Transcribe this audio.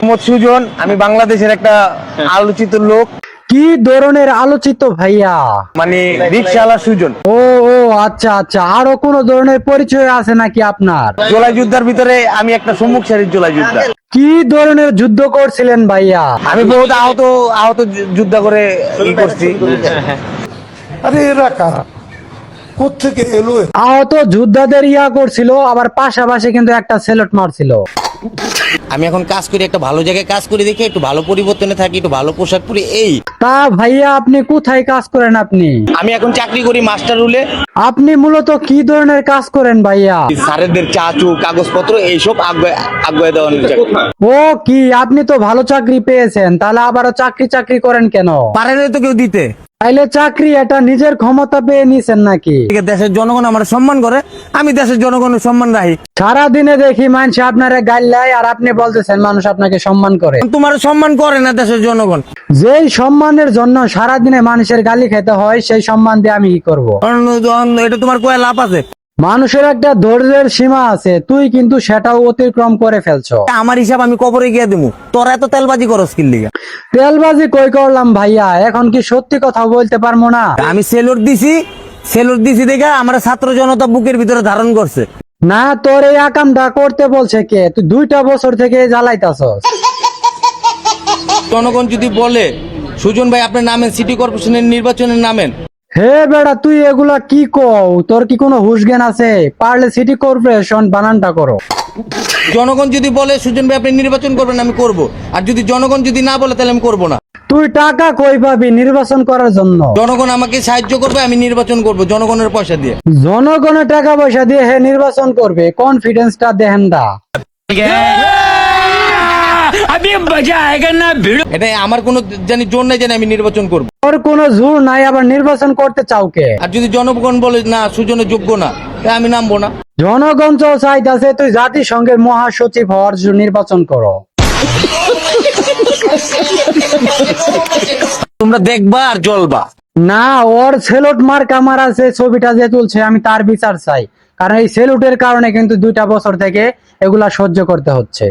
মোহাম্মদ সুজন, আমি বাংলাদেশের একটা আলোচিত লোক, কি ধরনের আলোচিত ভাইয়া? মানে রিকশাওয়ালা সুজন। ও ও আচ্ছা আচ্ছা, আরো কোন ধরনের পরিচয় আছে নাকি আপনার? জোলাই যুদ্ধার ভিতরে আমি একটা সম্মুখ সারির জোলাই যোদ্ধা। কি ধরনের যুদ্ধ করছিলেন ভাইয়া? আমি বহুত আহত আহত যুদ্ধ করে ই করছি। আরে এরা কারা, কোত্থেকে এলো? আহত যোদ্ধাদের ইয়া করছিল, আবার পাশাপাশি কিন্তু একটা সেলট মারছিল। আমি এখন কাজ করি, একটা ভালো জায়গায় কাজ করি, দেখে একটু ভালো পরিবর্তনে থাকি, একটু ভালো পোশাক পরি। এই তা ভাইয়া আপনি কোথায় কাজ করেন? আমি এখন চাকরি করি মাস্টার রুলে। আপনি মূলত কি ধরনের কাজ করেন ভাইয়া? স্যারেদের চাচু কাগজপত্র এইসব আগুয়ে দেওয়ানোর চাকরি। ও কি, আপনি তো ভালো চাকরি পেয়েছেন, তাহলে আবারও চাকরি চাকরি করেন কেন? পারে না তো কেউ দিতে। তাইলে চাকরি এটা নিজের ক্ষমতা পেয়ে নিছেন নাকি? দেশের জনগণ আমার সম্মান করে, আমি দেশের জনগণের সম্মান রাখি। সারাদিনে দেখি মানুষ আপনারা গাইল্লায়, আর আপনি বলতেছেন মানুষ আপনাকে সম্মান করে। তোমার সম্মান করে না দেশের জনগণ। যেই সম্মানের জন্য সারাদিনে মানুষের গালি খেতে হয়, সেই সম্মান দিয়ে আমি কি করব? কারণ এটা তোমার কয় লাভ আছে? মানুষের একটা ধৈর্যের সীমা আছে, তুই কিন্তু সেটাও অতিক্রম করে ফেলছো। আমার হিসাব আমি কবরে গিয়ে দেবো, তোরা এত তেলবাজি করস কি লিগা? তেলবাজি কই করলাম ভাইয়া, এখন কি সত্যি কথা বলতে পারবো না? আমি সেলুট দিছি দেখে আমার ছাত্র জনতা বুকের ভিতরে ধারণ করছে। না, তোর এই আকামটা করতে বলছে কে? তুই 2টা বছর থেকে জ্বালাইতাছস। জনগণ যদি বলে সুজন ভাই আপনি নামেন, সিটি কর্পোরেশনের নির্বাচনে নামেন। হে বেড়া, তুই এগুলা কি কও? তোর কি কোনো হুশ জ্ঞান আছে? পারলে সিটি কর্পোরেশন বানানটা করো। জনগণ যদি বলে সুজন ভাই আপনি নির্বাচন করবেন, আমি করব। আর যদি জনগণ যদি না বলে তাহলে আমি করব না। তুই টাকা কই পাবি নির্বাচন করার জন্য? জনগণ আমাকে সাহায্য করবে, আমি নির্বাচন করব জনগণের পয়সা দিয়ে। জনগণের টাকা পয়সা দিয়ে হে নির্বাচন করবে? কনফিডেন্সটা দেখেন না। এটা আমার কোনো জানি জোর নাই জানি আমি নির্বাচন করব। তোর কোনো জোর নাই, আবার নির্বাচন করতে চাও কে? আর যদি জনগণ বলে না সুজনের যোগ্য না, তাহলে আমি নামবো না। জনগণ তো চাইতাছে তুই জাতিসংঘের মহাসচিব হওয়ার জন্য নির্বাচন করো। তোমরা দেখবা আর জ্বলবা। না, ওর সেলুট মার্কা মারা আছে, ছবিটা যে তুলছে আমি তার বিচার চাই, কারণ এই সেলুটের কারণে কিন্তু 2টা বছর থেকে এগুলা সহ্য করতে হচ্ছে।